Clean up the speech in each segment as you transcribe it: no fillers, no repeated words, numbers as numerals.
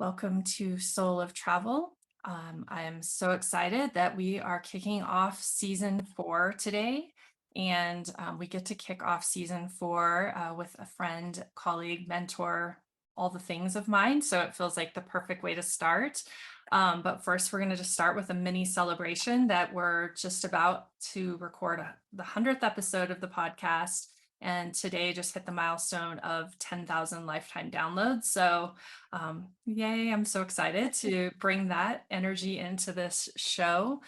Welcome to Soul of Travel. I am so excited that we are kicking off season 4 today. And we get to kick off season 4 with a friend, colleague, mentor, all the things of mine. So it feels like the perfect way to start. But first, we're going to just start with a mini celebration that we're just about to record the 100th episode of the podcast. And today just hit the milestone of 10,000 lifetime downloads. So yay, I'm so excited to bring that energy into this show.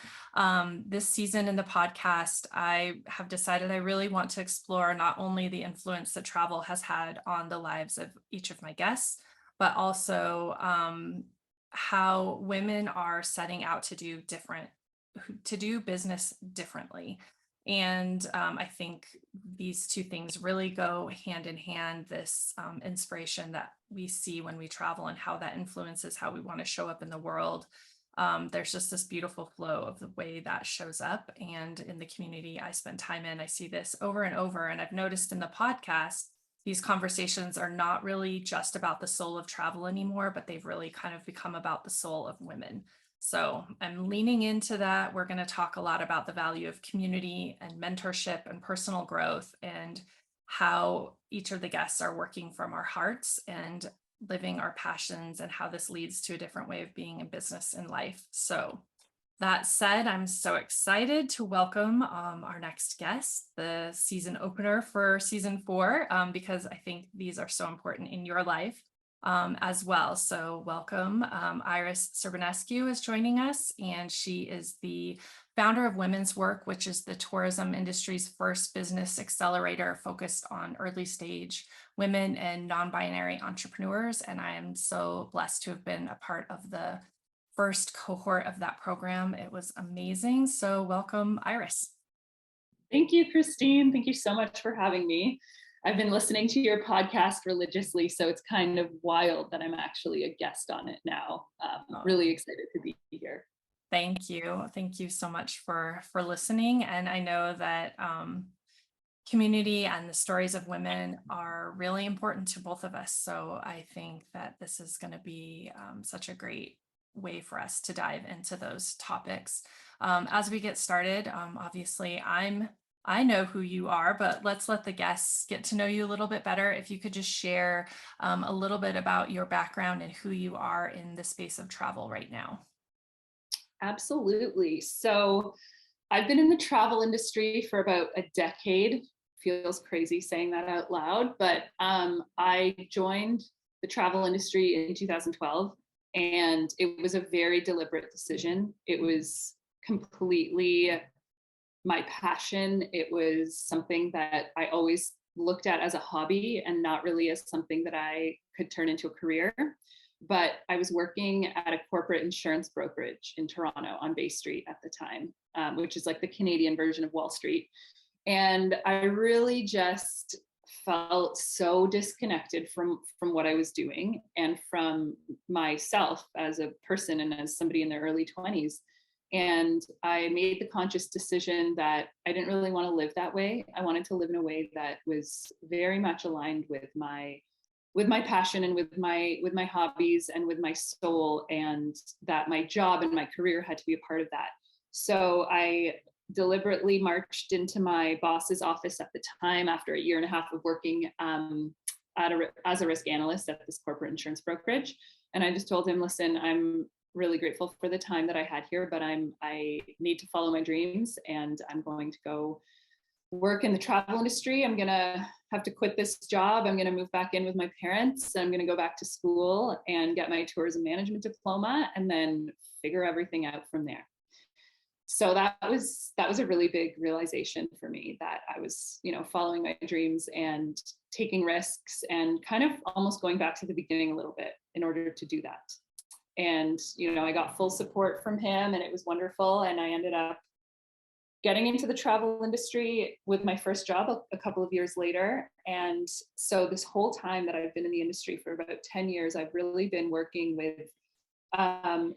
This season in the podcast, I have decided I really want to explore not only the influence that travel has had on the lives of each of my guests, but also how women are setting out to do business differently. And I think these two things really go hand in hand, this inspiration that we see when we travel and how that influences how we want to show up in the world. There's just this beautiful flow of the way that shows up. And in the community I spend time in, I see this over and over. And I've noticed in the podcast, these conversations are not really just about the soul of travel anymore, but they've really kind of become about the soul of women. So I'm leaning into that. We're going to talk a lot about the value of community and mentorship and personal growth and how each of the guests are working from our hearts and living our passions and how this leads to a different way of being in business and life. So that said, I'm so excited to welcome our next guest, the season opener for season 4, because I think these are so important in your life. As well. So welcome. Iris Serbanescu is joining us, and she is the founder of wmnsWORK, which is the tourism industry's first business accelerator focused on early stage women and non-binary entrepreneurs. And I am so blessed to have been a part of the first cohort of that program. It was amazing. So welcome, Iris. Thank you, Christine. Thank you so much for having me. I've been listening to your podcast religiously, so it's kind of wild that I'm actually a guest on it now. Really excited to be here. Thank you. Thank you so much for listening. And I know that community and the stories of women are really important to both of us. So I think that this is going to be such a great way for us to dive into those topics. As we get started, obviously I know who you are, but let's let the guests get to know you a little bit better. If you could just share a little bit about your background and who you are in the space of travel right now. Absolutely. So I've been in the travel industry for about a decade. Feels crazy saying that out loud, but I joined the travel industry in 2012, and it was a very deliberate decision. It was completely my passion. It was something that I always looked at as a hobby and not really as something that I could turn into a career. But I was working at a corporate insurance brokerage in Toronto on Bay Street at the time, which is like the Canadian version of Wall Street. And I really just felt so disconnected from what I was doing and from myself as a person and as somebody in their early 20s. And I made the conscious decision that I didn't really want to live that way. I wanted to live in a way that was very much aligned with my passion and with my hobbies and with my soul, and that my job and my career had to be a part of that. So I deliberately marched into my boss's office at the time after a year and a half of working as a risk analyst at this corporate insurance brokerage. And I just told him, listen, I'm really grateful for the time that I had here, but I need to follow my dreams, and I'm going to go work in the travel industry. I'm going to have to quit this job. I'm going to move back in with my parents. I'm going to go back to school and get my tourism management diploma and then figure everything out from there. So that was a really big realization for me, that I was, following my dreams and taking risks and kind of almost going back to the beginning a little bit in order to do that. And, I got full support from him, and it was wonderful. And I ended up getting into the travel industry with my first job a couple of years later. And so this whole time that I've been in the industry for about 10 years, I've really been working with,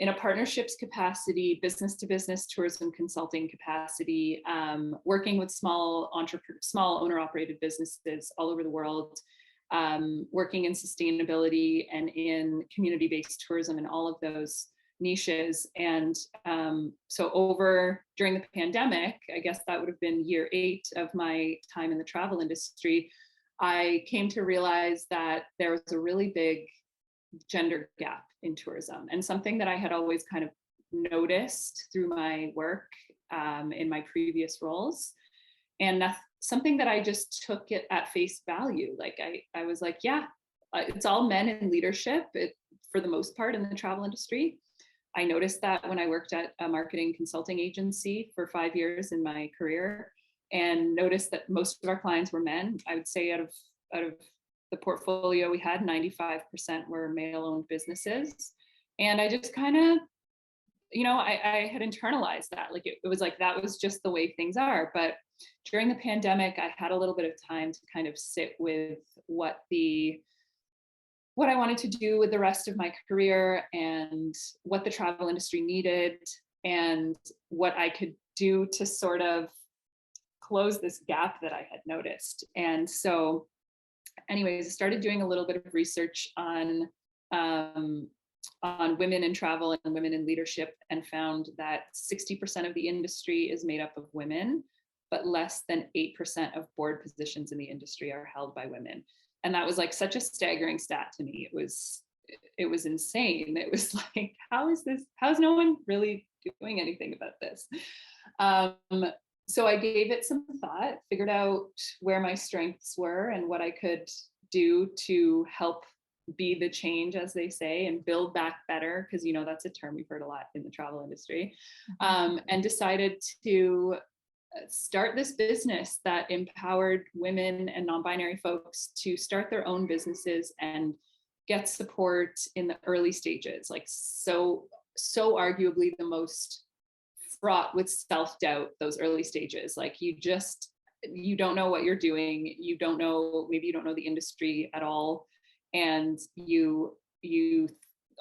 in a partnerships capacity, business to business tourism consulting capacity, working with small owner operated businesses all over the world, working in sustainability and in community-based tourism and all of those niches. And so during the pandemic, I guess that would have been year 8 of my time in the travel industry, I came to realize that there was a really big gender gap in tourism, and something that I had always kind of noticed through my work in my previous roles. And something that I just took it at face value. Like I was like, yeah, it's all men in leadership for the most part in the travel industry. I noticed that when I worked at a marketing consulting agency for 5 years in my career, and noticed that most of our clients were men. I would say out of the portfolio we had, 95% were male-owned businesses. And I just kind of, I had internalized that. Like it was like, that was just the way things are. But during the pandemic, I had a little bit of time to kind of sit with what I wanted to do with the rest of my career, and what the travel industry needed, and what I could do to sort of close this gap that I had noticed. And so anyways, I started doing a little bit of research on women in travel and women in leadership, and found that 60% of the industry is made up of women, but less than 8% of board positions in the industry are held by women. And that was like such a staggering stat to me. It was insane. It was like, how's no one really doing anything about this? So I gave it some thought, figured out where my strengths were and what I could do to help be the change, as they say, and build back better, because that's a term we've heard a lot in the travel industry, and decided to start this business that empowered women and non-binary folks to start their own businesses and get support in the early stages, like so arguably the most fraught with self-doubt, those early stages. Like you don't know what you're doing, maybe you don't know the industry at all, and you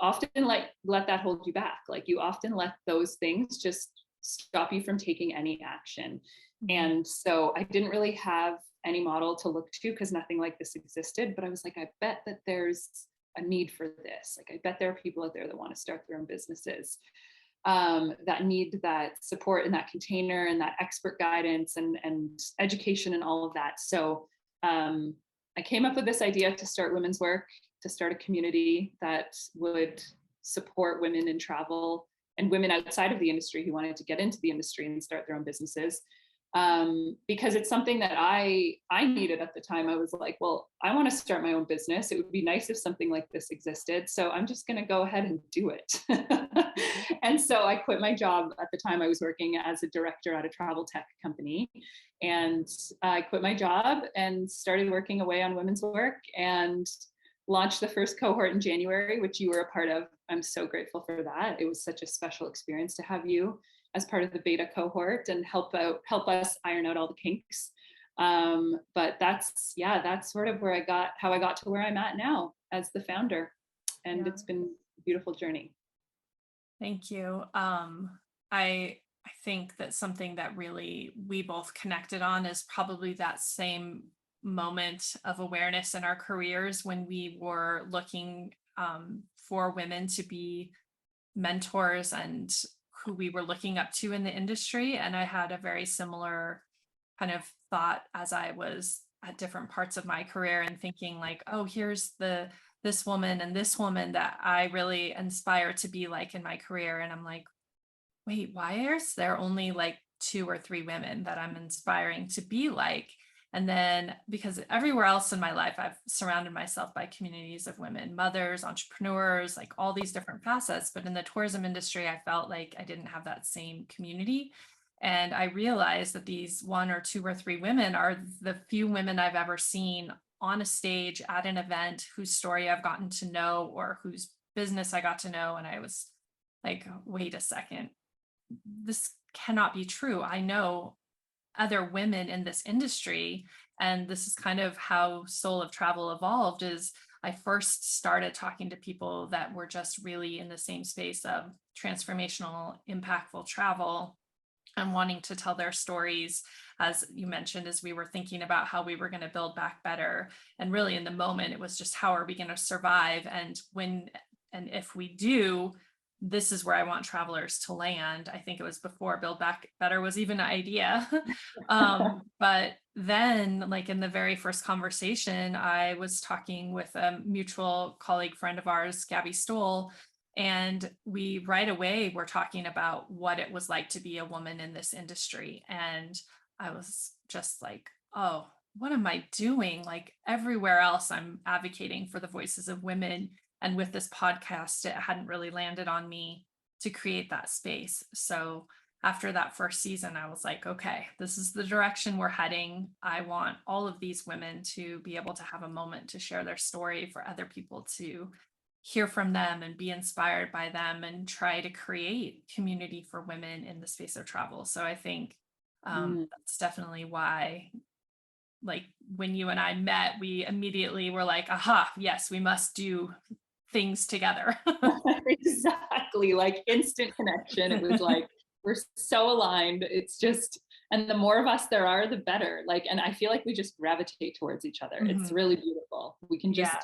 often let that hold you back. Like you often let those things just stop you from taking any action. And so I didn't really have any model to look to, because nothing like this existed, but I was like, I bet that there's a need for this. Like I bet there are people out there that want to start their own businesses, that need that support and that container and that expert guidance and education and all of that. So I came up with this idea to start wmnsWORK, to start a community that would support women in travel and women outside of the industry who wanted to get into the industry and start their own businesses. Because it's something that I needed at the time. I was like, well, I want to start my own business. It would be nice if something like this existed. So I'm just going to go ahead and do it. And so I quit my job. At the time I was working as a director at a travel tech company. And I quit my job and started working away on wmnsWORK, and launched the first cohort in January, which you were a part of. I'm so grateful for that. It was such a special experience to have you as part of the beta cohort and help us iron out all the kinks. But that's sort of how I got to where I'm at now as the founder. And It's been a beautiful journey. Thank you. I think that something that really we both connected on is probably that same moment of awareness in our careers when we were looking for women to be mentors and who we were looking up to in the industry. And I had a very similar kind of thought as I was at different parts of my career, and thinking like, oh, here's this woman and this woman that I really inspire to be like in my career. And I'm like, wait, why is there only like 2 or 3 women that I'm inspiring to be like? And then because everywhere else in my life, I've surrounded myself by communities of women, mothers, entrepreneurs, like all these different facets. But in the tourism industry, I felt like I didn't have that same community. And I realized that these 1 or 2 or 3 women are the few women I've ever seen on a stage at an event whose story I've gotten to know or whose business I got to know. And I was like, wait a second, this cannot be true. I know other women in this industry. And this is kind of how Soul of Travel evolved. Is I first started talking to people that were just really in the same space of transformational, impactful travel. and wanting to tell their stories, as you mentioned, as we were thinking about how we were going to build back better. And really in the moment, it was just, how are we going to survive? And when, and if we do, this is where I want travelers to land. I think it was before Build Back Better was even an idea. But then, like in the very first conversation, I was talking with a mutual colleague friend of ours, Gabby Stoll, and we right away were talking about what it was like to be a woman in this industry. And I was just like, oh, what am I doing? Like everywhere else, I'm advocating for the voices of women. And with this podcast, it hadn't really landed on me to create that space. So after that first season, I was like, okay, this is the direction we're heading. I want all of these women to be able to have a moment to share their story, for other people to hear from them and be inspired by them, and try to create community for women in the space of travel. So I think that's definitely why, like when you and I met, we immediately were like, aha, yes, we must do things together. Exactly, like instant connection. It was like, we're so aligned. It's just, and the more of us there are, the better. Like, and I feel like we just gravitate towards each other. It's really beautiful. We can Yeah.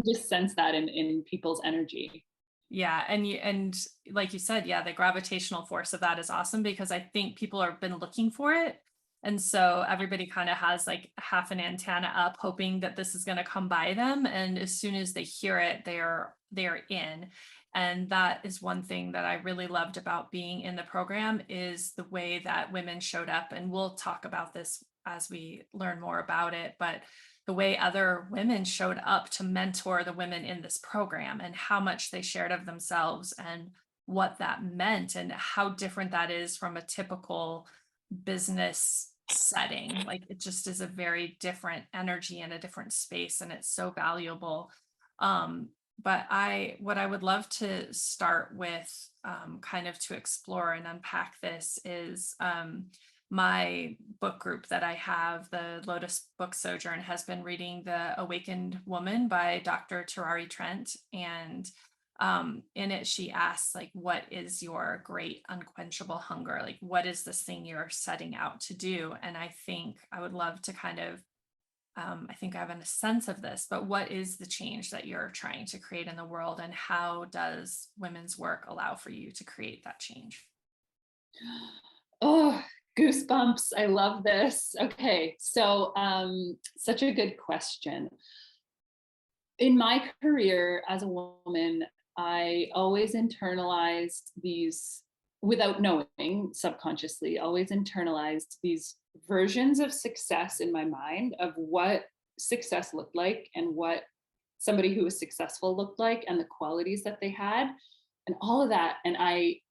just sense that in people's energy. Yeah. And like you said, yeah, the gravitational force of that is awesome, because I think people have been looking for it. And so everybody kind of has like half an antenna up, hoping that this is going to come by them. And as soon as they hear it, they're in. And that is one thing that I really loved about being in the program, is the way that women showed up. And we'll talk about this as we learn more about it, but the way other women showed up to mentor the women in this program, and how much they shared of themselves, and what that meant, and how different that is from a typical business setting. Like it just is a very different energy and a different space, and it's so valuable. But what I would love to start with, kind of to explore and unpack this, is my book group that I have, the Lotus Book Sojourn, has been reading The Awakened Woman by Dr. Terari Trent. And in it, she asks, like, what is your great unquenchable hunger? Like, what is this thing you're setting out to do? And I think I would love to kind of, I think I have a sense of this, but what is the change that you're trying to create in the world? And how does women's work allow for you to create that change? Oh, goosebumps. I love this. Okay. So, such a good question. In my career as a woman, I always internalized these, without knowing, subconsciously, always internalized these versions of success in my mind, of what success looked like and what somebody who was successful looked like, and the qualities that they had, and all of that. And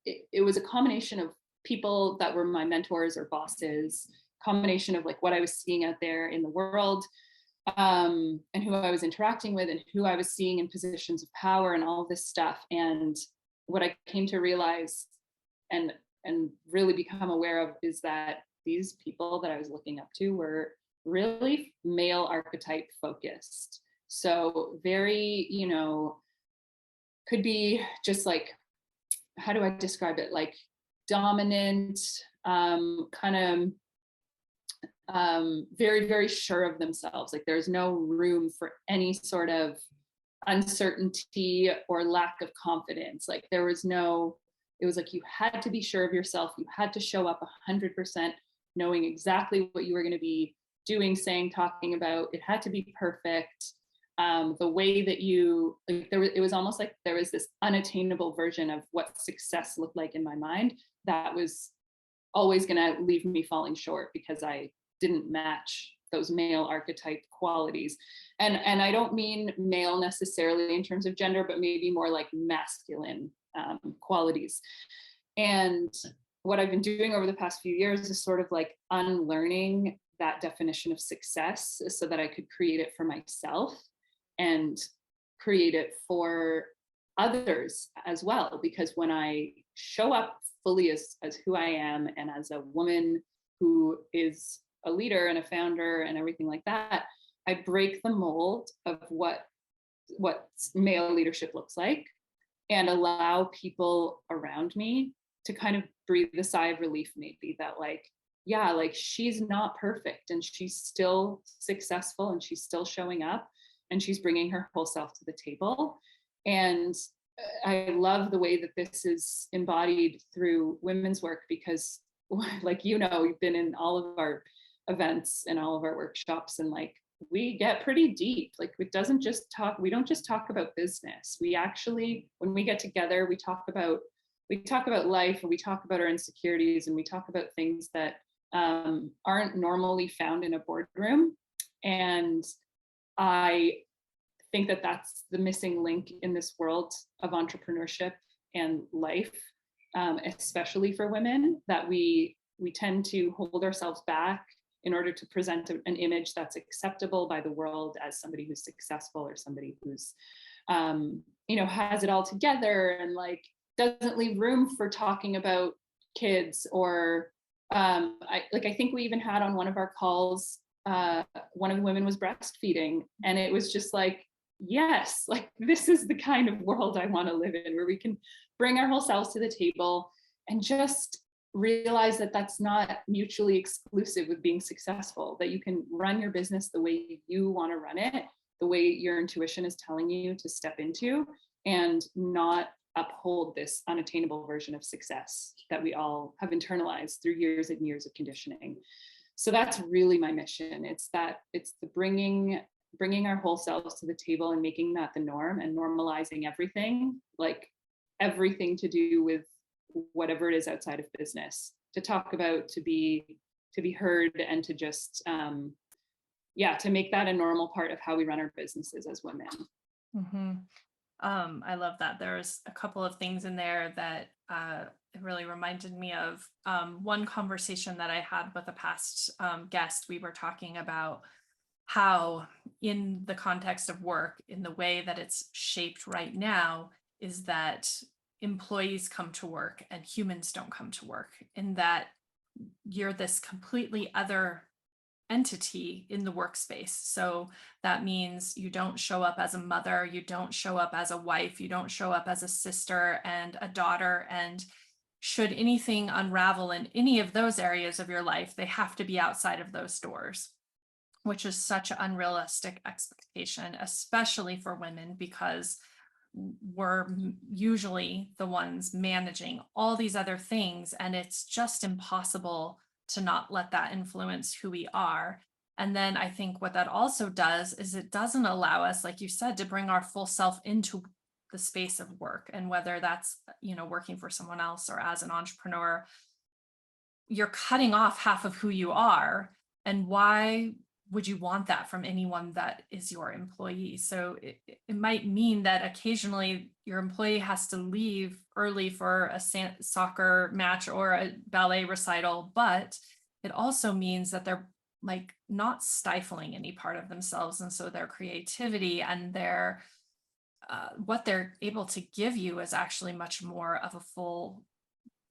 it was a combination of people that were my mentors or bosses, combination of like what I was seeing out there in the world, and who I was interacting with, and who I was seeing in positions of power, and all this stuff. And what I came to realize and really become aware of is that these people that I was looking up to were really male archetype focused. So very, could be just like, how do I describe it? Like dominant, kind of very, very sure of themselves. Like there's no room for any sort of uncertainty or lack of confidence. Like there was no, it was like you had to be sure of yourself. You had to show up 100%, knowing exactly what you were going to be doing, saying, talking about. It had to be perfect. The way that you, like, it was almost like there was this unattainable version of what success looked like in my mind that was always going to leave me falling short, because I didn't match those male archetype qualities. And I don't mean male necessarily in terms of gender, but maybe more like masculine qualities. And what I've been doing over the past few years is sort of like unlearning that definition of success so that I could create it for myself and create it for others as well. Because when I show up fully as who I am, and as a woman who is a leader and a founder and everything like that, I break the mold of what male leadership looks like, and allow people around me to kind of breathe a sigh of relief, maybe, that like, yeah, like she's not perfect and she's still successful and she's still showing up and she's bringing her whole self to the table. And I love the way that this is embodied through women's work, because like, you know, you've been in all of our events and all of our workshops, and like we get pretty deep. Like it doesn't just talk, we don't just talk about business. We actually, when we get together, we talk about life, and we talk about our insecurities, and we talk about things that aren't normally found in a boardroom. And I think that that's the missing link in this world of entrepreneurship and life, especially for women, that we tend to hold ourselves back in order to present an image that's acceptable by the world as somebody who's successful, or somebody who's you know, has it all together, and like doesn't leave room for talking about kids. Or I think we even had on one of our calls, one of the women was breastfeeding, and it was just like, yes, like this is the kind of world I want to live in, where we can bring our whole selves to the table and just realize that that's not mutually exclusive with being successful, that you can run your business the way you want to run it, the way your intuition is telling you to step into, and not uphold this unattainable version of success that we all have internalized through years and years of conditioning. So that's really my mission. It's the bringing our whole selves to the table and making that the norm, and normalizing everything, like everything to do with whatever it is outside of business, to talk about, to be heard, and to just to make that a normal part of how we run our businesses as women. Mm-hmm. I love that. There's a couple of things in there that it really reminded me of one conversation that I had with a past guest. We were talking about how, in the context of work, in the way that it's shaped right now, is that employees come to work and humans don't come to work, in that you're this completely other entity in the workspace. So that means you don't show up as a mother, you don't show up as a wife, you don't show up as a sister and a daughter. And should anything unravel in any of those areas of your life, they have to be outside of those doors, which is such an unrealistic expectation, especially for women, because we're usually the ones managing all these other things, and it's just impossible to not let that influence who we are. And then I think what that also does is it doesn't allow us, like you said, to bring our full self into the space of work. And whether that's, you know, working for someone else or as an entrepreneur, you're cutting off half of who you are. And why would you want that from anyone that is your employee? So it might mean that occasionally your employee has to leave early for a soccer match or a ballet recital, but it also means that they're like not stifling any part of themselves. And so their creativity and their what they're able to give you is actually much more of a full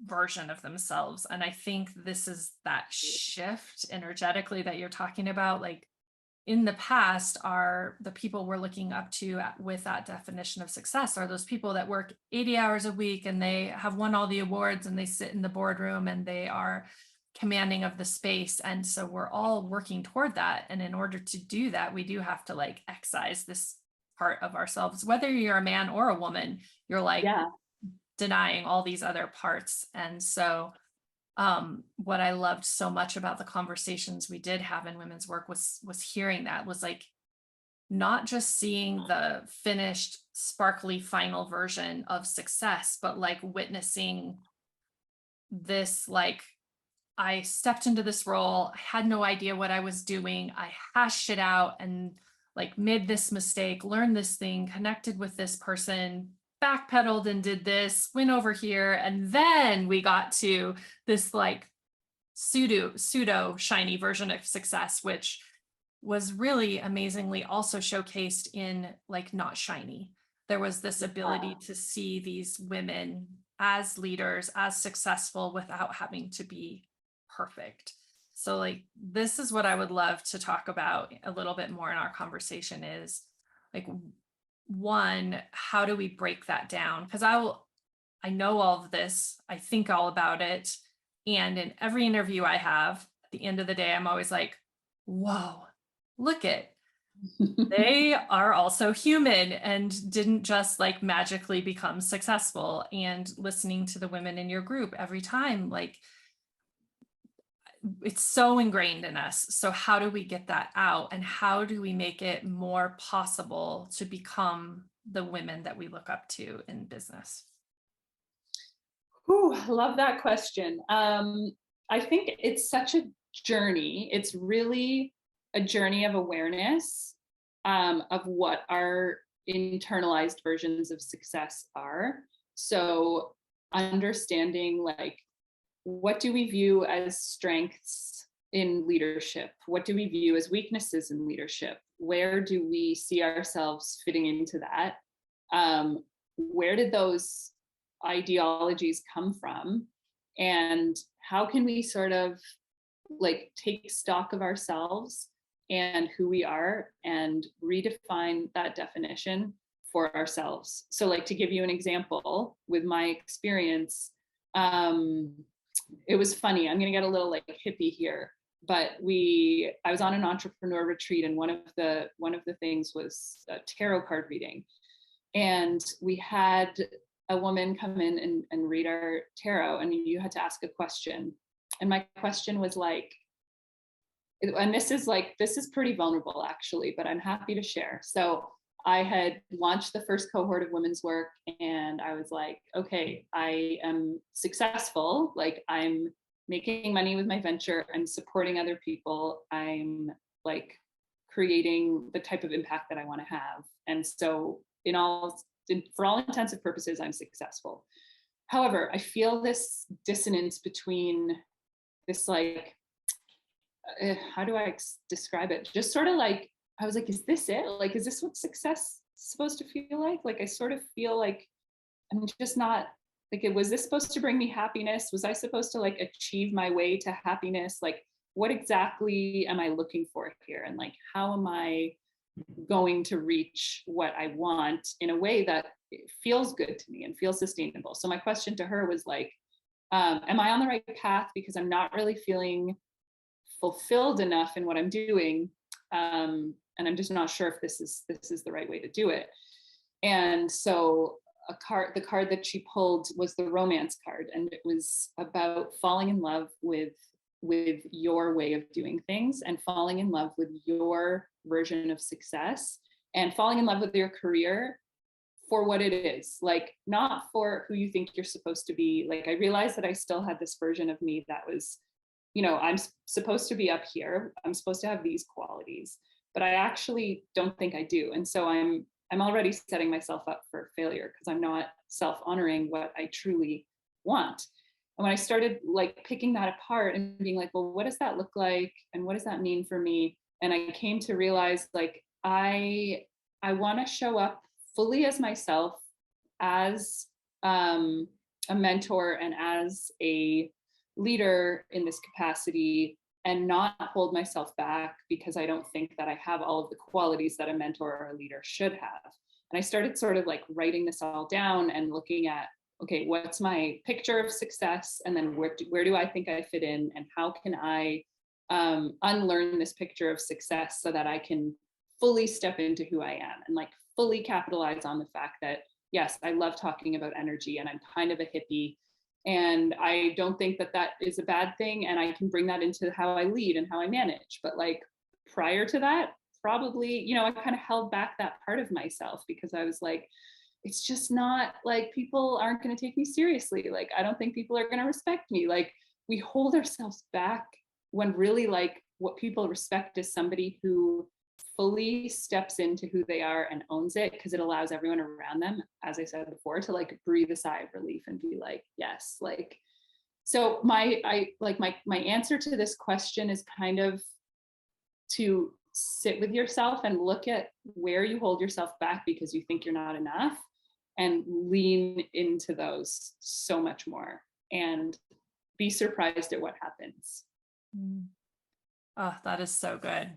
version of themselves. And I think this is that shift energetically that you're talking about. Like in the past, are the people we're looking up to with that definition of success are those people that work 80 hours a week and they have won all the awards and they sit in the boardroom and they are commanding of the space. And so we're all working toward that. And in order to do that, we do have to like excise this part of ourselves. Whether you're a man or a woman, you're like, denying all these other parts. And so what I loved so much about the conversations we did have in women's work was hearing that, was like not just seeing the finished sparkly final version of success, but like witnessing this, like I stepped into this role, I had no idea what I was doing, I hashed it out and like made this mistake, learned this thing, connected with this person, backpedaled and did this, went over here, and then we got to this like pseudo shiny version of success, which was really amazingly also showcased in like not shiny. There was this ability to see these women as leaders, as successful without having to be perfect. So like this is what I would love to talk about a little bit more in our conversation, is like, one, how do we break that down? Because I I know all of this. I think all about it. And in every interview I have, at the end of the day, I'm always like, whoa, look at, they are also human and didn't just like magically become successful. And listening to the women in your group every time, like, it's so ingrained in us. So how do we get that out, and how do we make it more possible to become the women that we look up to in business? Ooh, I love that question. I think it's such a journey. It's really a journey of awareness, of what our internalized versions of success are. So understanding, like, what do we view as strengths in leadership? What do we view as weaknesses in leadership? Where do we see ourselves fitting into that? Where did those ideologies come from? And how can we sort of like take stock of ourselves and who we are and redefine that definition for ourselves? So, like, to give you an example with my experience, it was funny. I'm going to get a little like hippie here, but I was on an entrepreneur retreat, and one of the things was a tarot card reading, and we had a woman come in and read our tarot, and you had to ask a question. And my question was like, and this is pretty vulnerable actually, but I'm happy to share. So I had launched the first cohort of women's work, and I was like, okay, I am successful. Like, I'm making money with my venture. I'm supporting other people. I'm like creating the type of impact that I want to have. And so for all intents and purposes, I'm successful. However, I feel this dissonance between this, like, how do I describe it? Just sort of like, I was like, is this it? Like, is this what success is supposed to feel like? Like, I sort of feel like I'm just not, like, was this supposed to bring me happiness? Was I supposed to like achieve my way to happiness? Like, what exactly am I looking for here? And like, how am I going to reach what I want in a way that feels good to me and feels sustainable? So my question to her was like, am I on the right path? Because I'm not really feeling fulfilled enough in what I'm doing, and I'm just not sure if this is the right way to do it. And so the card that she pulled was the romance card, and it was about falling in love with your way of doing things, and falling in love with your version of success, and falling in love with your career for what it is, like, not for who you think you're supposed to be. Like, I realized that I still had this version of me that was, I'm supposed to be up here. I'm supposed to have these qualities, but I actually don't think I do. And so I'm already setting myself up for failure because I'm not self-honoring what I truly want. And when I started like picking that apart and being like, well, what does that look like? And what does that mean for me? And I came to realize, like, I want to show up fully as myself, as a mentor and as a leader in this capacity, and not hold myself back because I don't think that I have all of the qualities that a mentor or a leader should have. And I started sort of like writing this all down and looking at, okay, what's my picture of success? And then where do I think I fit in? And how can I unlearn this picture of success so that I can fully step into who I am and like fully capitalize on the fact that, yes, I love talking about energy and I'm kind of a hippie. And I don't think that that is a bad thing. And I can bring that into how I lead and how I manage. But like prior to that, probably, I kind of held back that part of myself because I was like, it's just not, like, people aren't going to take me seriously. Like, I don't think people are going to respect me. Like, we hold ourselves back when really, like, what people respect is somebody who fully steps into who they are and owns it, because it allows everyone around them, as I said before, to like breathe a sigh of relief and be like, yes. Like, so my answer to this question is kind of to sit with yourself and look at where you hold yourself back because you think you're not enough, and lean into those so much more and be surprised at what happens. Oh, that is so good.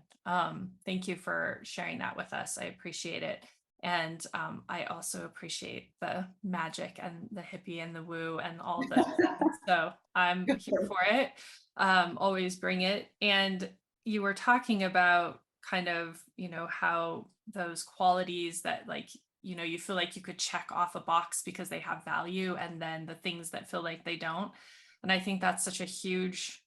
Thank you for sharing that with us. I appreciate it. And I also appreciate the magic and the hippie and the woo and all of those things. So I'm here for it. Always bring it. And you were talking about kind of, how those qualities that like, you feel like you could check off a box because they have value, and then the things that feel like they don't. And I think that's such a huge,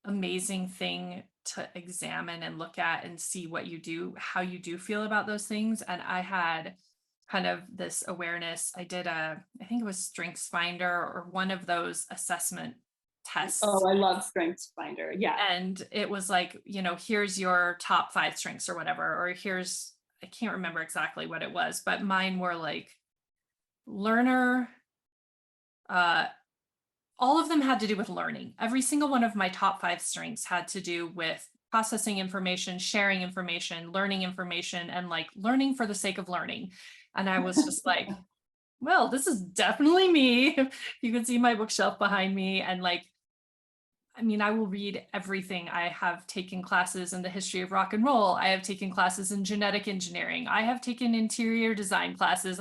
amazing thing to examine and look at and see what you do, how you do feel about those things. And I had kind of this awareness. I did I think it was Strengths Finder or one of those assessment tests. Oh, I love Strengths Finder. Yeah. And it was like, here's your top 5 strengths or whatever, or I can't remember exactly what it was, but mine were like learner, uh, all of them had to do with learning. Every single one of my top 5 strengths had to do with processing information, sharing information, learning information, and like learning for the sake of learning. And I was just like, well, this is definitely me. You can see my bookshelf behind me. And like, I mean, I will read everything. I have taken classes in the history of rock and roll. I have taken classes in genetic engineering. I have taken interior design classes.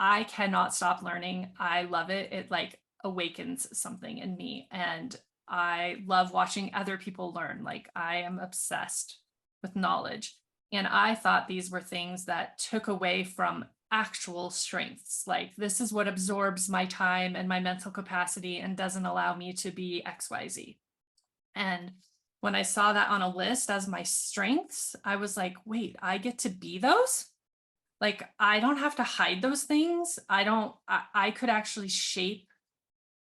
I cannot stop learning. I love it. It like awakens something in me. And I love watching other people learn. Like I am obsessed with knowledge. And I thought these were things that took away from actual strengths. Like this is what absorbs my time and my mental capacity and doesn't allow me to be XYZ. And when I saw that on a list as my strengths, I was like, wait, I get to be those? Like, I don't have to hide those things. I could actually shape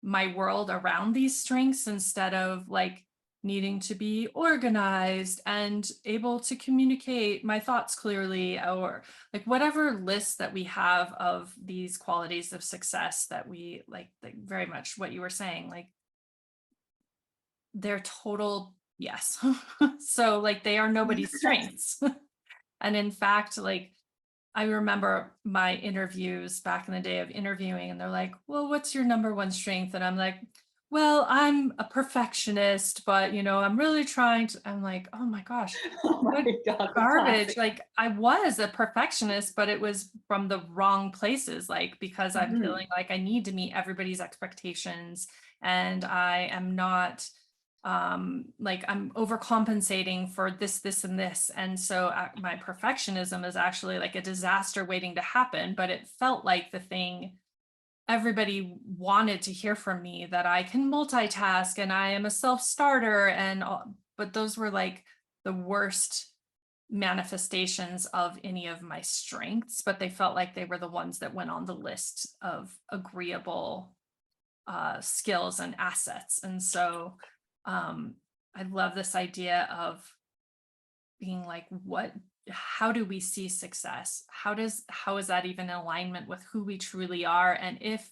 my world around these strengths instead of like needing to be organized and able to communicate my thoughts clearly, or like whatever list that we have of these qualities of success that we like very much what you were saying, like they're total yes. So like they are nobody's strengths. And in fact, like I remember my interviews back in the day of interviewing, and they're like, well, what's your number one strength? And I'm like, well, I'm a perfectionist, but I'm really trying to, I'm like, oh my gosh, Oh my what God, garbage. Like I was a perfectionist, but it was from the wrong places, like because I'm feeling like I need to meet everybody's expectations, and I am not like I'm overcompensating for this and this, and so my perfectionism is actually like a disaster waiting to happen. But it felt like the thing everybody wanted to hear from me, that I can multitask and I am a self-starter and all, but those were like the worst manifestations of any of my strengths, but they felt like they were the ones that went on the list of agreeable skills and assets. And so I love this idea of being like, how do we see success? How is that even in alignment with who we truly are? And if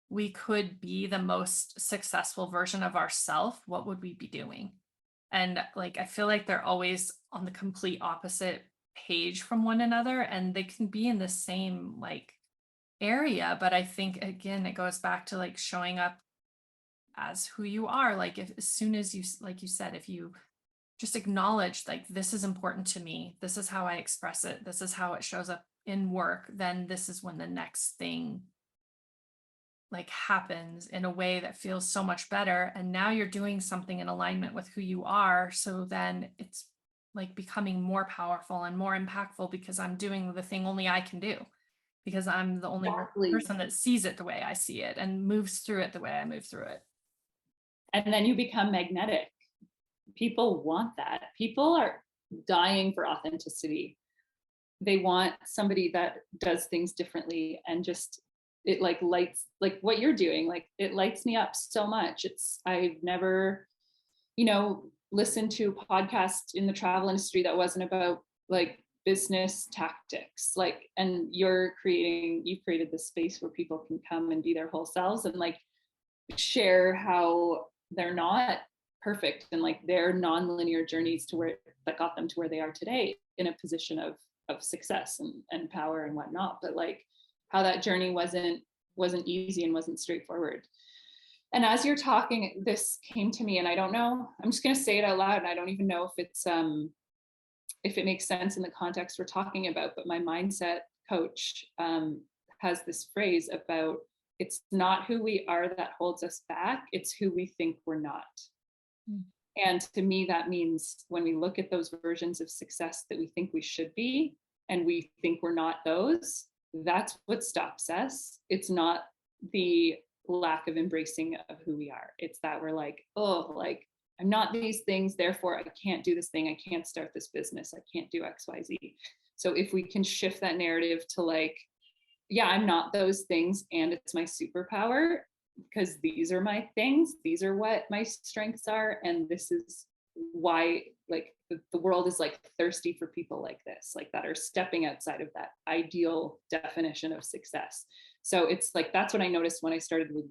we could be the most successful version of ourselves, what would we be doing? And like, I feel like they're always on the complete opposite page from one another, and they can be in the same like area. But I think again, it goes back to like showing up as who you are. Like if as soon as you, like you said, if you just acknowledge like this is important to me, this is how I express it, this is how it shows up in work, then this is when the next thing like happens in a way that feels so much better. And now you're doing something in alignment with who you are, so then it's like becoming more powerful and more impactful because I'm doing the thing only I can do, because I'm the only exactly. person that sees it the way I see it and moves through it the way I move through it. And then you become magnetic. People want that. People are dying for authenticity. They want somebody that does things differently, and just it like lights, like what you're doing, like it lights me up so much. I've never listened to a podcast in the travel industry that wasn't about like business tactics, like, and you've created this space where people can come and be their whole selves and like share how they're not perfect and like their non-linear journeys to where that got them to where they are today in a position of success and power and whatnot, but like how that journey wasn't easy and wasn't straightforward. And as you're talking, this came to me, and I don't know, I'm just going to say it out loud, and I don't even know if it's if it makes sense in the context we're talking about, but my mindset coach has this phrase about, it's not who we are that holds us back, it's who we think we're not. Mm. And to me, that means when we look at those versions of success that we think we should be, and we think we're not those, that's what stops us. It's not the lack of embracing of who we are. It's that we're like, oh, like, I'm not these things, therefore I can't do this thing, I can't start this business, I can't do XYZ. So if we can shift that narrative to like, yeah, I'm not those things, and it's my superpower, because these are my things, these are what my strengths are, and this is why, like, the world is like thirsty for people like this, like that are stepping outside of that ideal definition of success. So it's like, that's what I noticed when I started with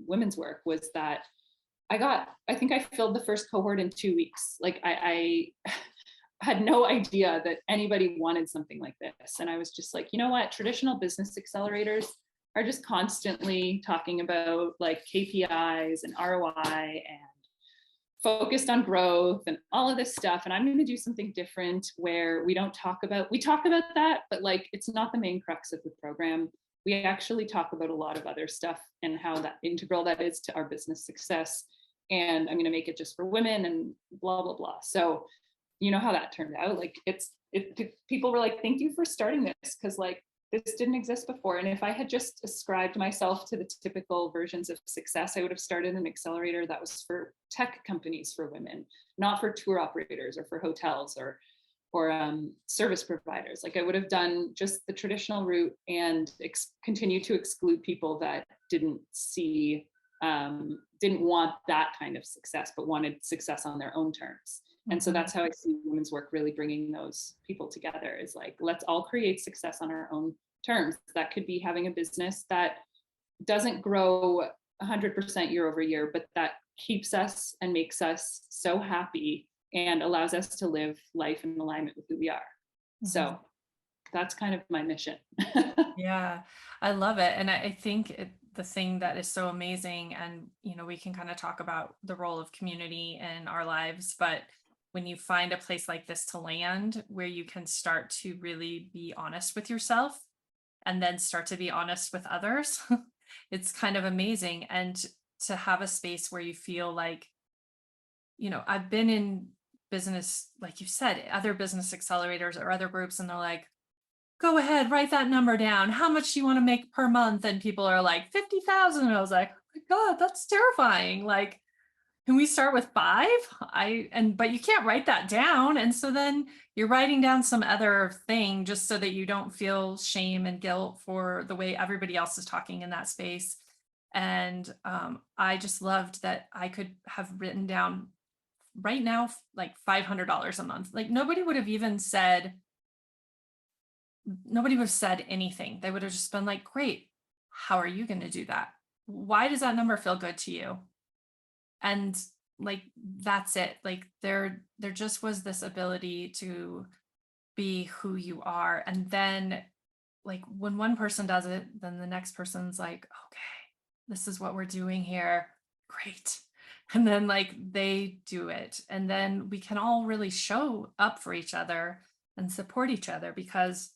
women's work, was that I think I filled the first cohort in 2 weeks. Like I had no idea that anybody wanted something like this. And I was just like, you know what, traditional business accelerators are just constantly talking about like KPIs and ROI and focused on growth and all of this stuff. And I'm going to do something different where we talk about that, but like, it's not the main crux of the program. We actually talk about a lot of other stuff and how that integral that is to our business success. And I'm going to make it just for women and blah, blah, blah. So you know how that turned out. Like people were like, thank you for starting this, because like this didn't exist before. And if I had just ascribed myself to the typical versions of success, I would have started an accelerator that was for tech companies for women, not for tour operators or for hotels or service providers. Like I would have done just the traditional route and continue to exclude people that didn't want that kind of success, but wanted success on their own terms. And so that's how I see women's work really bringing those people together, is like, let's all create success on our own terms. That could be having a business that doesn't grow 100% year over year, but that keeps us and makes us so happy and allows us to live life in alignment with who we are. Mm-hmm. So that's kind of my mission. Yeah, I love it. And I think the thing that is so amazing, and, you know, we can kind of talk about the role of community in our lives, but when you find a place like this to land where you can start to really be honest with yourself and then start to be honest with others, it's kind of amazing. And to have a space where you feel like, you know, I've been in business, like you said, other business accelerators or other groups, and they're like, go ahead, write that number down. How much do you want to make per month? And people are like 50,000. And I was like, oh my God, that's terrifying. Like, can we start with 5? But you can't write that down. And so then you're writing down some other thing just so that you don't feel shame and guilt for the way everybody else is talking in that space. And I just loved that I could have written down right now, like $500 a month. Like nobody would have said anything. They would have just been like, great, how are you going to do that? Why does that number feel good to you? And like, that's it. Like there just was this ability to be who you are. And then like when one person does it, then the next person's like, okay, this is what we're doing here. Great. And then like they do it. And then we can all really show up for each other and support each other because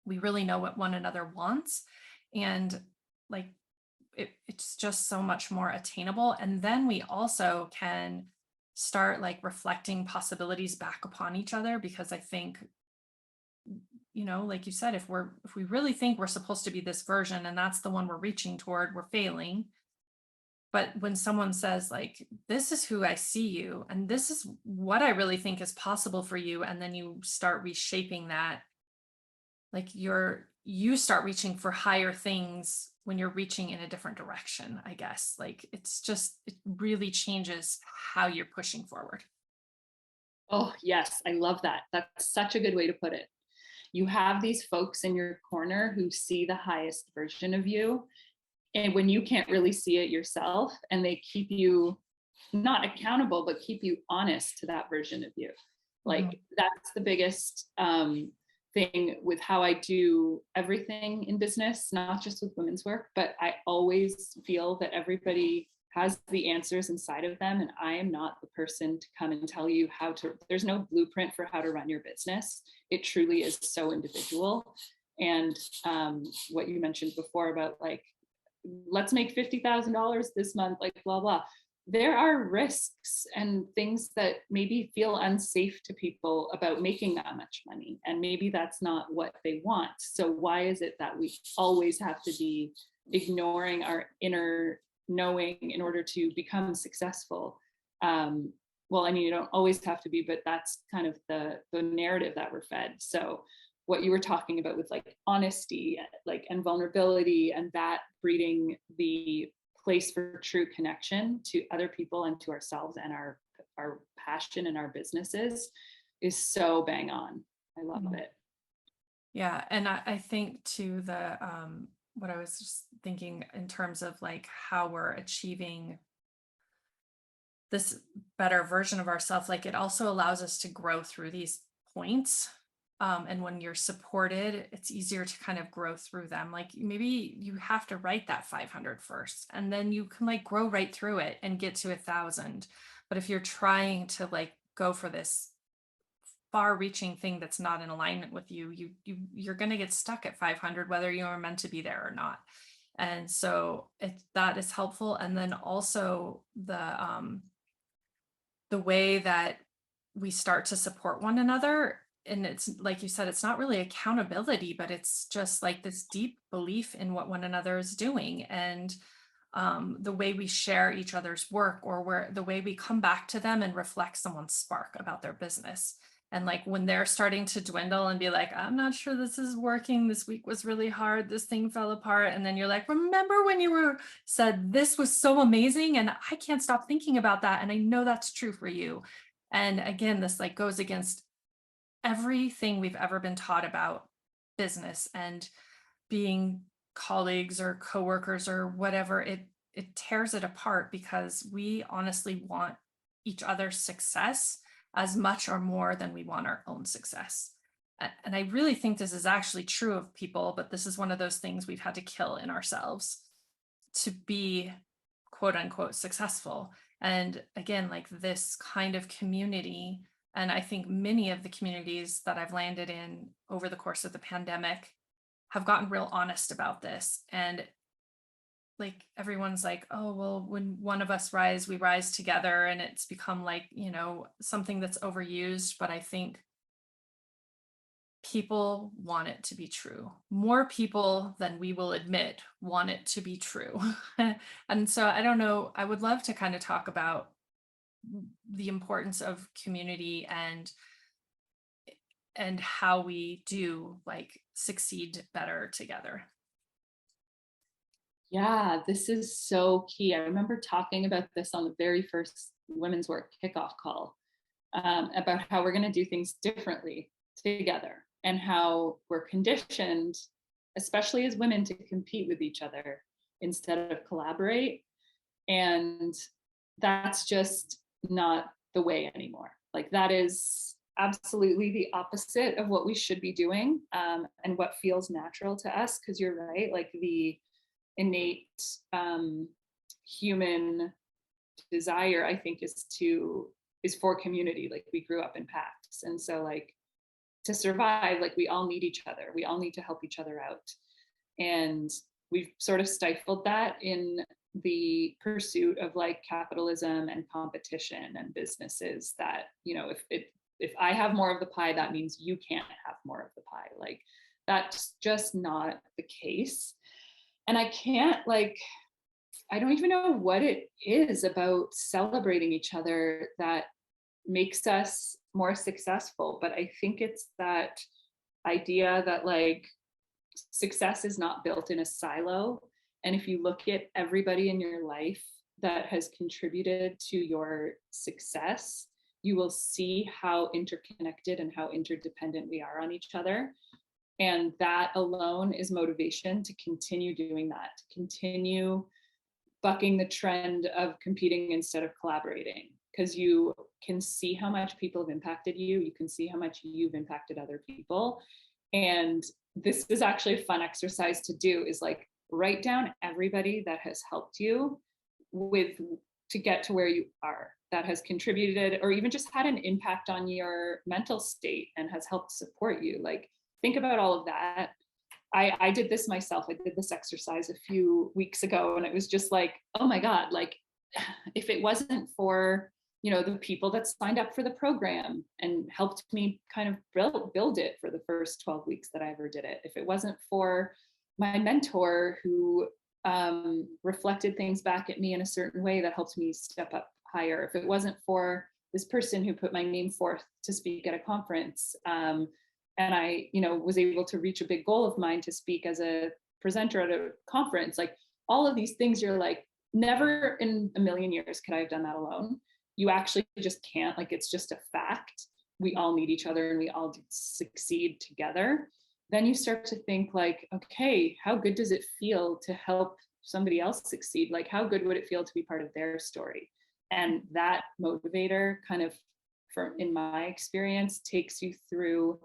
we really know what one another wants. And like, it's just so much more attainable. And then we also can start like reflecting possibilities back upon each other, because I think, you know, like you said, if we really think we're supposed to be this version and that's the one we're reaching toward, we're failing. But when someone says like, this is who I see you, and this is what I really think is possible for you, and then you start reshaping that, like you start reaching for higher things when you're reaching in a different direction, I guess. Like it really changes how you're pushing forward. Oh, yes. I love that. That's such a good way to put it. You have these folks in your corner who see the highest version of you, and when you can't really see it yourself, and they keep you not accountable, but keep you honest to that version of you. Like that's the biggest thing with how I do everything in business, not just with women's work, but I always feel that everybody has the answers inside of them. And I am not the person to come and tell you how to, there's no blueprint for how to run your business. It truly is so individual. And what you mentioned before about like, let's make $50,000 this month, like blah, blah. There are risks and things that maybe feel unsafe to people about making that much money. And maybe that's not what they want. So why is it that we always have to be ignoring our inner knowing in order to become successful? Well, I mean, you don't always have to be, but that's kind of the narrative that we're fed. So what you were talking about with like honesty, like, and vulnerability, and that breeding the place for true connection to other people and to ourselves and our passion and our businesses is so bang on. I love it. Yeah. And I think too, what I was just thinking in terms of like how we're achieving this better version of ourselves, like it also allows us to grow through these points. And when you're supported, it's easier to kind of grow through them. Like maybe you have to write that 500 first, and then you can like grow right through it and get to 1,000. But if you're trying to like go for this far-reaching thing that's not in alignment with you, you're going to get stuck at 500, whether you are meant to be there or not. And so that is helpful. And then also the way that we start to support one another. And it's like you said, it's not really accountability, but it's just like this deep belief in what one another is doing. And the way we share each other's work, or the way we come back to them and reflect someone's spark about their business. And like when they're starting to dwindle and be like, I'm not sure this is working. This week was really hard. This thing fell apart. And then you're like, remember when you said this was so amazing? And I can't stop thinking about that. And I know that's true for you. And again, this like goes against everything we've ever been taught about business and being colleagues or coworkers or whatever. It tears it apart because we honestly want each other's success as much or more than we want our own success. And I really think this is actually true of people, but this is one of those things we've had to kill in ourselves to be quote unquote successful. And again, like this kind of community, and I think many of the communities that I've landed in over the course of the pandemic have gotten real honest about this. And like everyone's like, oh, well, when one of us rise, we rise together. And it's become like, something that's overused. But I think people want it to be true. More people than we will admit want it to be true. And so I don't know, I would love to kind of talk about the importance of community and how we do like succeed better together. Yeah, this is so key. I remember talking about this on the very first Women's Work kickoff call, about how we're going to do things differently together and how we're conditioned, especially as women, to compete with each other instead of collaborate. And that's just not the way anymore. Like that is absolutely the opposite of what we should be doing, and what feels natural to us. Because you're right, like the innate human desire, I think, is for community. Like we grew up in packs, and so like to survive, like we all need each other, we all need to help each other out. And we've sort of stifled that in the pursuit of like capitalism and competition and businesses that, if I have more of the pie, that means you can't have more of the pie. Like that's just not the case. And I don't even know what it is about celebrating each other that makes us more successful. But I think it's that idea that like success is not built in a silo. And if you look at everybody in your life that has contributed to your success, you will see how interconnected and how interdependent we are on each other. And that alone is motivation to continue doing that, to continue bucking the trend of competing instead of collaborating, because you can see how much people have impacted you. You can see how much you've impacted other people. And this is actually a fun exercise to do, is like write down everybody that has helped you with to get to where you are, that has contributed or even just had an impact on your mental state and has helped support you. Like, think about all of that. I did this myself. I did this exercise a few weeks ago, and it was just like, oh my God, like if it wasn't for, you know, the people that signed up for the program and helped me kind of build it for the first 12 weeks that I ever did it, if it wasn't for my mentor who reflected things back at me in a certain way that helped me step up higher, if it wasn't for this person who put my name forth to speak at a conference, and I, you know, was able to reach a big goal of mine to speak as a presenter at a conference, like all of these things, you're like, never in a million years could I have done that alone. You actually just can't. Like, it's just a fact. We all need each other and we all succeed together. Then you start to think like, okay, how good does it feel to help somebody else succeed? Like, how good would it feel to be part of their story? And that motivator kind of, in my experience, takes you through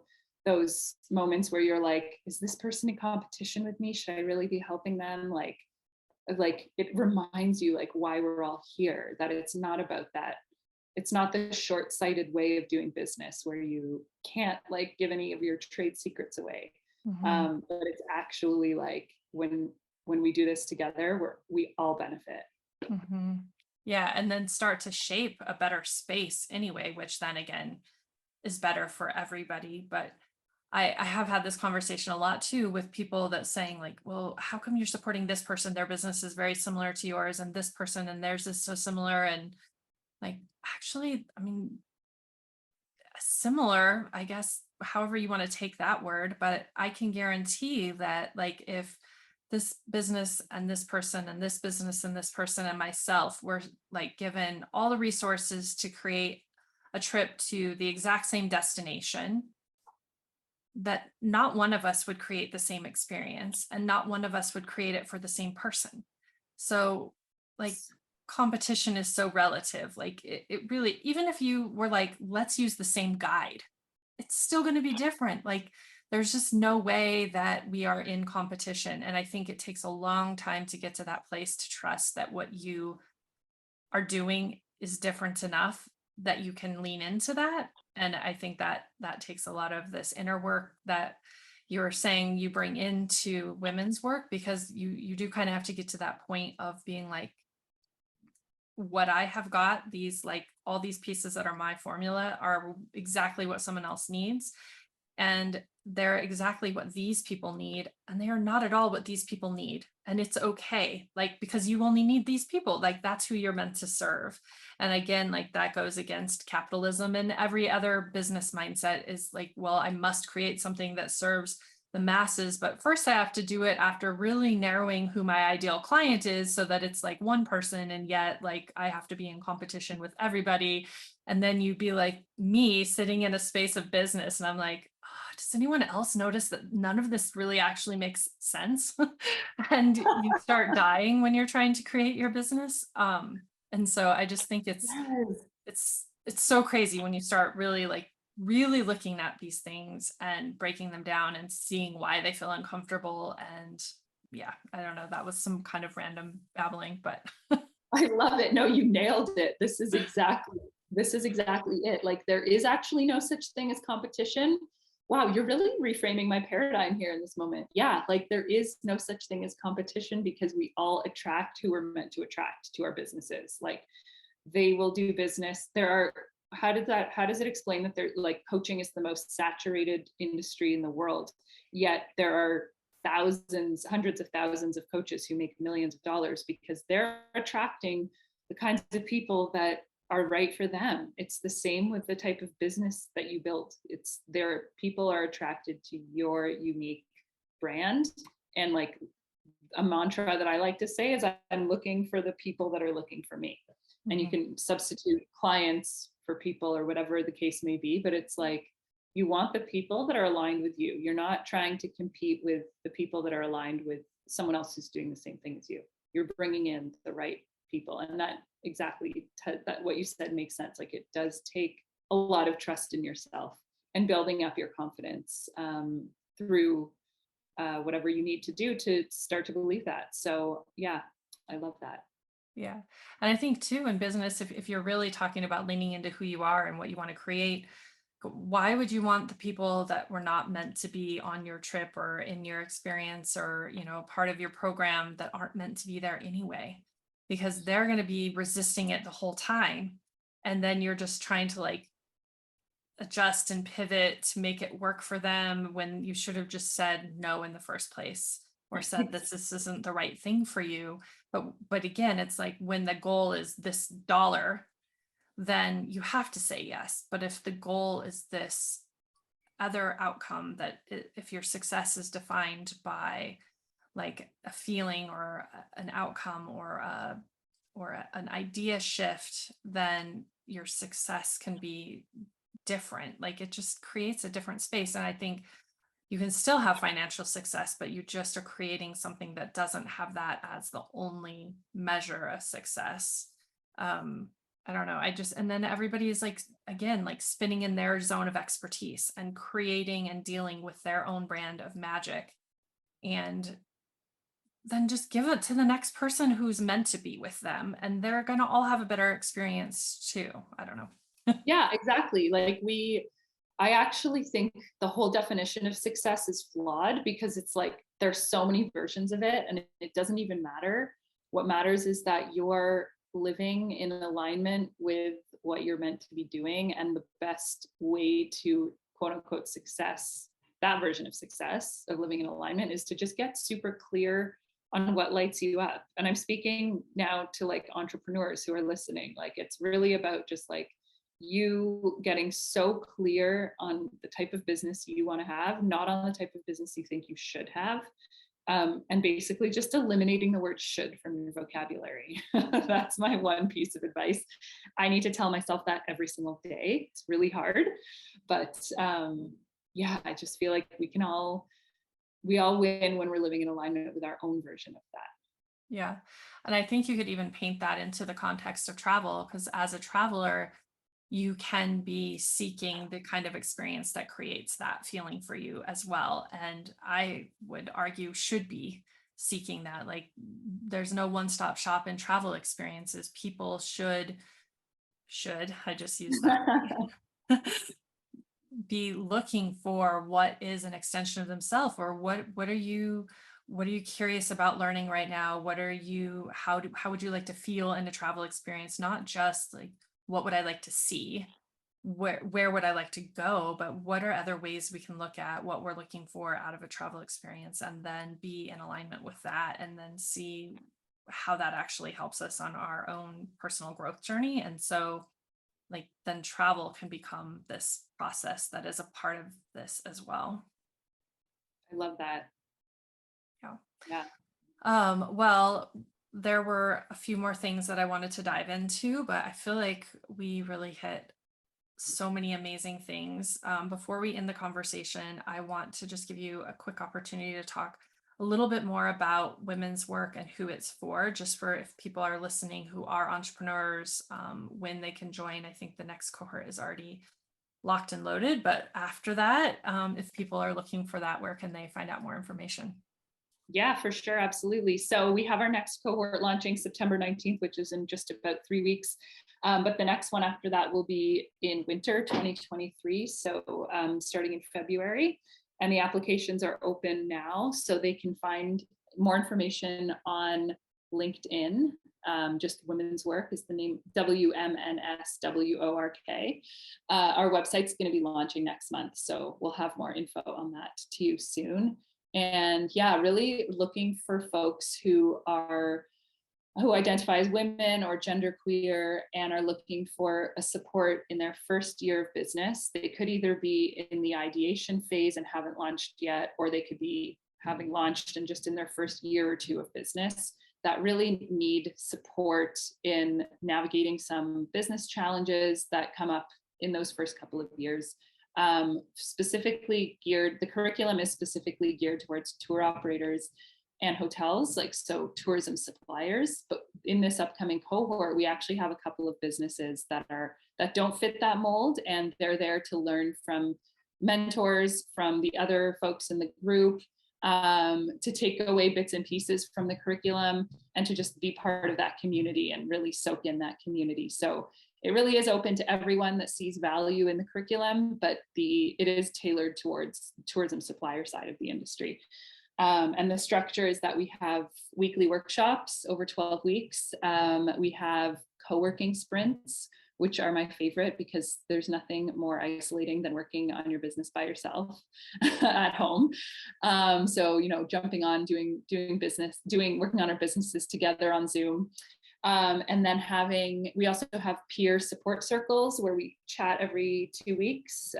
those moments where you're like, is this person in competition with me? Should I really be helping them? Like it reminds you like why we're all here, that it's not about that. It's not the short-sighted way of doing business where you can't like give any of your trade secrets away. But it's actually like when we do this together, we all benefit. Yeah, and then start to shape a better space anyway, which then again is better for everybody. But I have had this conversation a lot too with people that saying like, well, how come you're supporting this person? Their business is very similar to yours, and this person and theirs is so similar. And like, actually, I mean, similar, I guess, however you want to take that word, but I can guarantee that like if this business and this person and this business and this person and myself were like given all the resources to create a trip to the exact same destination, that not one of us would create the same experience and not one of us would create it for the same person. So like competition is so relative. Like it really, even if you were like, let's use the same guide, it's still going to be different. Like there's just no way that we are in competition. And I think it takes a long time to get to that place to trust that what you are doing is different enough that you can lean into that. And I think that that takes a lot of this inner work that you're saying you bring into women's work, because you do kind of have to get to that point of being like, what I have got, these like all these pieces that are my formula are exactly what someone else needs. And they're exactly what these people need. And they are not at all what these people need. And it's okay, like, because you only need these people, like that's who you're meant to serve. And again, like that goes against capitalism, and every other business mindset is like, well, I must create something that serves the masses, but first I have to do it after really narrowing who my ideal client is so that it's like one person, and yet like I have to be in competition with everybody. And then you'd be like me sitting in a space of business and I'm like, oh, does anyone else notice that none of this really actually makes sense? And you start dying when you're trying to create your business. And so I just think it's so crazy when you start really looking at these things and breaking them down and seeing why they feel uncomfortable. And yeah, I don't know, that was some kind of random babbling, but I love it. No, you nailed it. This is exactly it. Like there is actually no such thing as competition. Wow, you're really reframing my paradigm here in this moment. Yeah, like there is no such thing as competition because we all attract who we're meant to attract to our businesses. Like they will do business. There are, how does it explain that they're like coaching is the most saturated industry in the world, yet there are thousands, hundreds of thousands of coaches who make millions of dollars because they're attracting the kinds of people that are right for them. It's the same with the type of business that you build. It's there, people are attracted to your unique brand. And like a mantra that I like to say is I'm looking for the people that are looking for me. And you can substitute clients for people or whatever the case may be, but it's like you want the people that are aligned with you. You're not trying to compete with the people that are aligned with someone else who's doing the same thing as you. You're bringing in the right people. And that exactly, that what you said makes sense. Like it does take a lot of trust in yourself and building up your confidence through whatever you need to do to start to believe that. So yeah, I love that. Yeah. And I think too in business, if you're really talking about leaning into who you are and what you want to create, why would you want the people that were not meant to be on your trip or in your experience or, part of your program that aren't meant to be there anyway? Because they're going to be resisting it the whole time. And then you're just trying to like adjust and pivot to make it work for them when you should have just said no in the first place or said that this isn't the right thing for you. But again, it's like when the goal is this dollar, then you have to say yes. But if the goal is this other outcome, that if your success is defined by like a feeling or an outcome or an idea shift, then your success can be different. Like it just creates a different space. And I think you can still have financial success, but you just are creating something that doesn't have that as the only measure of success. I don't know. And then everybody is like, again, like spinning in their zone of expertise and creating and dealing with their own brand of magic. And then just give it to the next person who's meant to be with them. And they're going to all have a better experience too. I don't know. Yeah, exactly. I actually think the whole definition of success is flawed because it's like there's so many versions of it and it doesn't even matter. What matters is that you're living in alignment with what you're meant to be doing, and the best way to quote unquote success, that version of success of living in alignment, is to just get super clear on what lights you up. And I'm speaking now to like entrepreneurs who are listening. Like it's really about just like you getting so clear on the type of business you want to have, not on the type of business you think you should have. And basically just eliminating the word should from your vocabulary. That's my one piece of advice. I need to tell myself that every single day. It's really hard, but yeah, I just feel like we all win when we're living in alignment with our own version of that. Yeah. And I think you could even paint that into the context of travel, because as a traveler, you can be seeking the kind of experience that creates that feeling for you as well. And I would argue should be seeking that. Like there's no one-stop shop in travel experiences. People should, I just use that, be looking for what is an extension of themselves, or what are you curious about learning right now? How would you like to feel in a travel experience? Not just like, what would I like to see? Where would I like to go? But what are other ways we can look at what we're looking for out of a travel experience, and then be in alignment with that, and then see how that actually helps us on our own personal growth journey. And so like then travel can become this process that is a part of this as well. I love that. Yeah. Yeah. Well, there were a few more things that I wanted to dive into, but I feel like we really hit so many amazing things. Before we end the conversation, I want to just give you a quick opportunity to talk a little bit more about women's work and who it's for, just for if people are listening who are entrepreneurs, when they can join. I think the next cohort is already locked and loaded, but after that, if people are looking for that, where can they find out more information? Yeah, for sure. Absolutely. So we have our next cohort launching September 19th, which is in just about 3 weeks. But the next one after that will be in winter 2023. So starting in February. And the applications are open now. So they can find more information on LinkedIn. Just Women's Work is the name, wmnsWORK. Our website's going to be launching next month. So we'll have more info on that to you soon. And yeah, really looking for folks who identify as women or genderqueer and are looking for a support in their first year of business. They could either be in the ideation phase and haven't launched yet, or they could be having launched and just in their first year or two of business, that really need support in navigating some business challenges that come up in those first couple of years. The curriculum is specifically geared towards tour operators and hotels, like so tourism suppliers. But in this upcoming cohort, we actually have a couple of businesses that don't fit that mold, and they're there to learn from mentors, from the other folks in the group, to take away bits and pieces from the curriculum and to just be part of that community and really soak in that community. So it really is open to everyone that sees value in the curriculum, but it is tailored towards tourism supplier side of the industry. And the structure is that we have weekly workshops over 12 weeks. We have co-working sprints, which are my favorite because there's nothing more isolating than working on your business by yourself at home. So, jumping on, working on our businesses together on Zoom. And then we also have peer support circles where we chat every 2 weeks.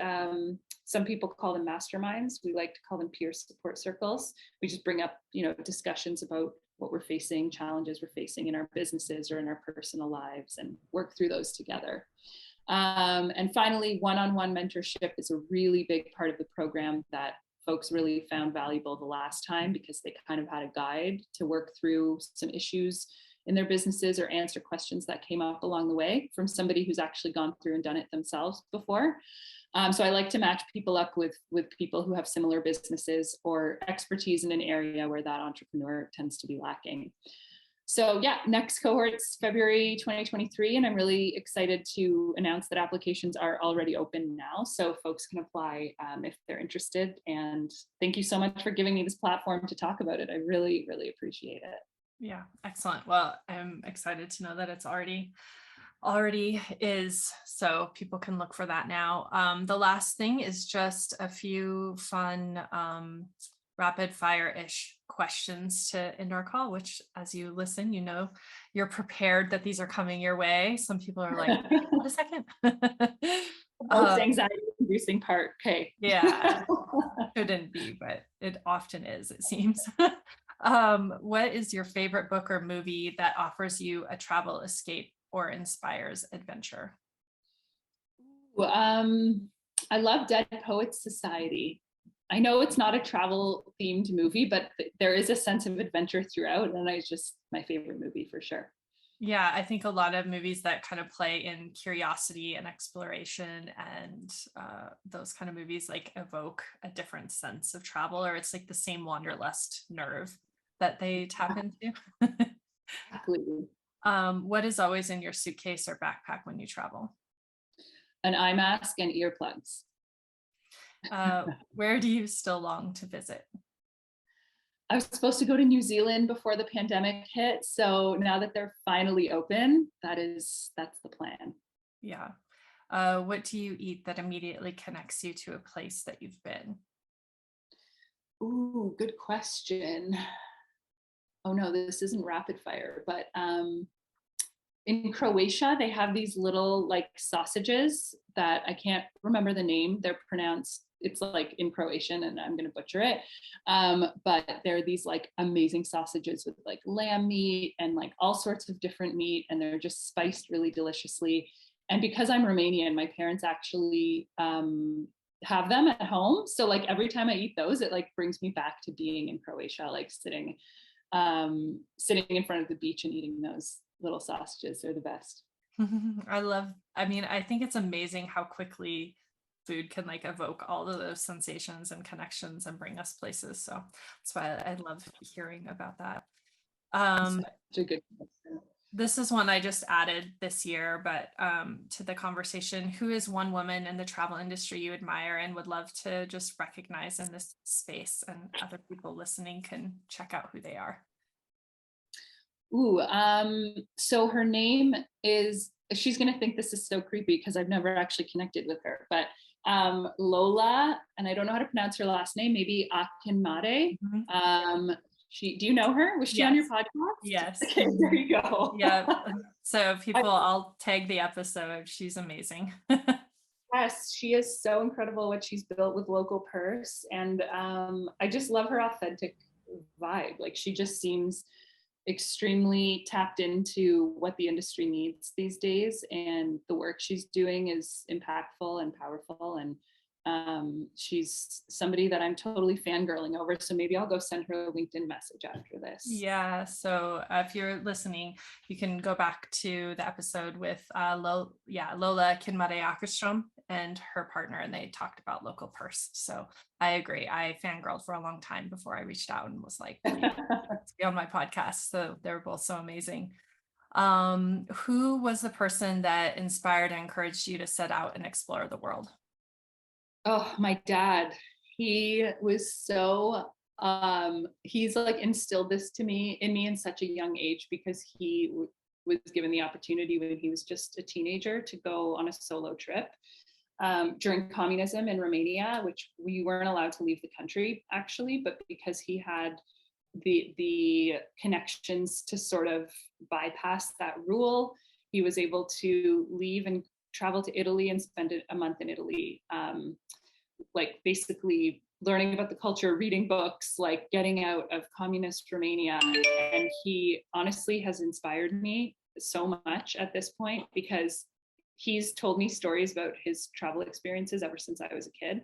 Some people call them masterminds. We like to call them peer support circles. We just bring up, discussions about what we're facing, challenges we're facing in our businesses or in our personal lives, and work through those together. And finally, one-on-one mentorship is a really big part of the program that folks really found valuable the last time because they kind of had a guide to work through some issues in their businesses or answer questions that came up along the way from somebody who's actually gone through and done it themselves before. So I like to match people up with people who have similar businesses or expertise in an area where that entrepreneur tends to be lacking. So yeah, next cohort's February 2023, and I'm really excited to announce that applications are already open now, so folks can apply if they're interested. And thank you so much for giving me this platform to talk about it. I really, really appreciate it. Yeah, excellent. Well, I'm excited to know that it's already is, so people can look for that now. The last thing is just a few fun rapid fire-ish questions to end our call, which as you listen, you're prepared that these are coming your way. Some people are like, wait a second. Most anxiety-inducing part. Okay. Yeah, shouldn't be, but it often is, it seems. What is your favorite book or movie that offers you a travel escape or inspires adventure? I love Dead Poets Society. I know it's not a travel themed movie, but there is a sense of adventure throughout, and it's just my favorite movie for sure. Yeah, I think a lot of movies that kind of play in curiosity and exploration and those kind of movies like evoke a different sense of travel, or it's like the same wanderlust nerve that they tap into. Absolutely. What is always in your suitcase or backpack when you travel? An eye mask and earplugs. Where do you still long to visit? I was supposed to go to New Zealand before the pandemic hit, so now that they're finally open, that's the plan. Yeah. What do you eat that immediately connects you to a place that you've been? Ooh, good question. Oh no, this isn't rapid fire, but in Croatia, they have these little like sausages that I can't remember the name. They're pronounced, it's like in Croatian and I'm going to butcher it. But they're these like amazing sausages with like lamb meat and like all sorts of different meat. And they're just spiced really deliciously. And because I'm Romanian, my parents actually have them at home. So like every time I eat those, it like brings me back to being in Croatia, like sitting in front of the beach and eating those little sausages. They're the best. I think it's amazing how quickly food can like evoke all of those sensations and connections and bring us places. So that's why I love hearing about that. Such a good question. This is one I just added this year, but to the conversation, who is one woman in the travel industry you admire and would love to just recognize in this space, and other people listening can check out who they are? Ooh, so her name is, she's going to think this is so creepy because I've never actually connected with her, but Lola, and I don't know how to pronounce her last name, maybe Akinmade. Mm-hmm. Do you know her? Was she on your podcast? Yes. Okay, there you go. Yeah. So people, I'll tag the episode. She's amazing. Yes, she is so incredible what she's built with Local Purse. And I just love her authentic vibe. Like she just seems extremely tapped into what the industry needs these days. And the work she's doing is impactful and powerful. And she's somebody that I'm totally fangirling over. So maybe I'll go send her a LinkedIn message after this. Yeah. So if you're listening, you can go back to the episode with Lola Kinmade Åkerström and her partner, and they talked about local purse. So I agree. I fangirled for a long time before I reached out and was like, please, let's be on my podcast. So they were both so amazing. Who was the person that inspired and encouraged you to set out and explore the world? Oh, my dad. He was so he's like instilled this in me in such a young age, because he was given the opportunity when he was just a teenager to go on a solo trip during communism in Romania, which we weren't allowed to leave the country actually, but because he had the connections to sort of bypass that rule, he was able to leave and travel to Italy and spend a month in Italy, like basically learning about the culture, reading books, like getting out of communist Romania. And he honestly has inspired me so much at this point, because he's told me stories about his travel experiences ever since I was a kid.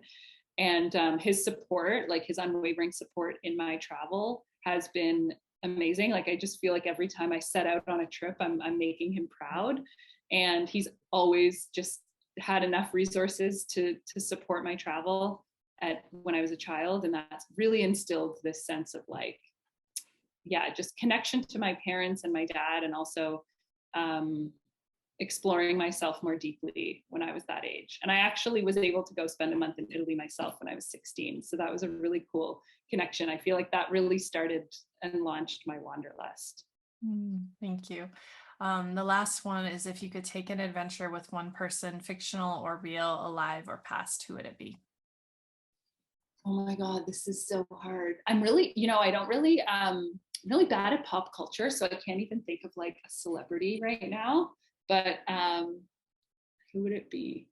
And his support, like his unwavering support in my travel, has been amazing. Like I just feel like every time I set out on a trip, I'm making him proud. And he's always just had enough resources to support my travel when I was a child. And that's really instilled this sense of like, yeah, just connection to my parents and my dad, and also exploring myself more deeply when I was that age. And I actually was able to go spend a month in Italy myself when I was 16. So that was a really cool connection. I feel like that really started and launched my wanderlust. Thank you. The last one is, if you could take an adventure with one person, fictional or real, alive or past, who would it be? Oh my God, this is so hard. I'm really, I don't really, really bad at pop culture, so I can't even think of like a celebrity right now. But who would it be?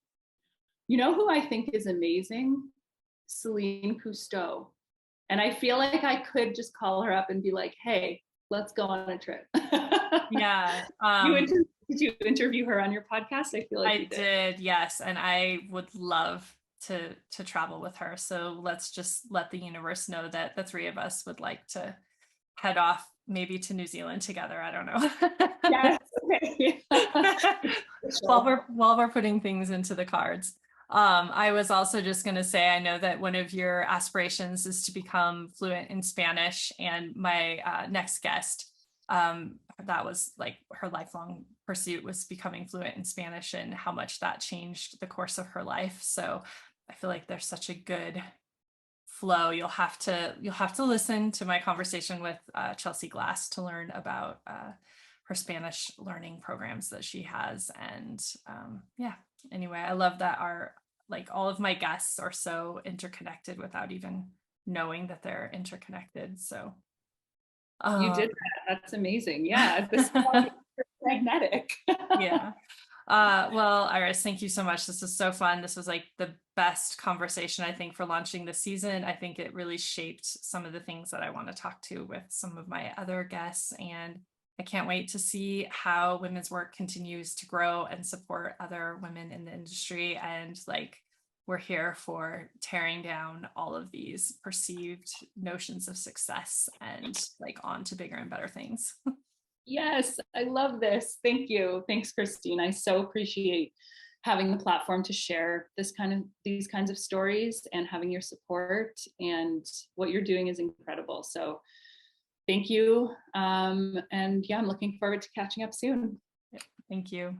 You know who I think is amazing? Celine Cousteau. And I feel like I could just call her up and be like, hey, let's go on a trip. Yeah. Did you interview her on your podcast? I feel like I you did, yes. And I would love to travel with her. So let's just let the universe know that the three of us would like to head off maybe to New Zealand together. I don't know. Yes. Okay. While we're putting things into the cards. I was also just going to say, I know that one of your aspirations is to become fluent in Spanish, and my next guest, that was like her lifelong pursuit, was becoming fluent in Spanish, and how much that changed the course of her life. So I feel like there's such a good flow. You'll have to listen to my conversation with Chelsea Glass to learn about her Spanish learning programs that she has. And yeah, anyway, I love that all of my guests are so interconnected without even knowing that they're interconnected. So you did that. That's amazing. Yeah, this is magnetic. Yeah. Well, Iris, thank you so much. This was so fun. This was like the best conversation, I think, for launching the season. I think it really shaped some of the things that I want to talk to with some of my other guests. And I can't wait to see how women's work continues to grow and support other women in the industry. And like, we're here for tearing down all of these perceived notions of success and like on to bigger and better things. Yes, I love this. Thank you. Thanks, Christine. I so appreciate having the platform to share these kinds of stories, and having your support, and what you're doing is incredible. So thank you. And yeah, I'm looking forward to catching up soon. Thank you.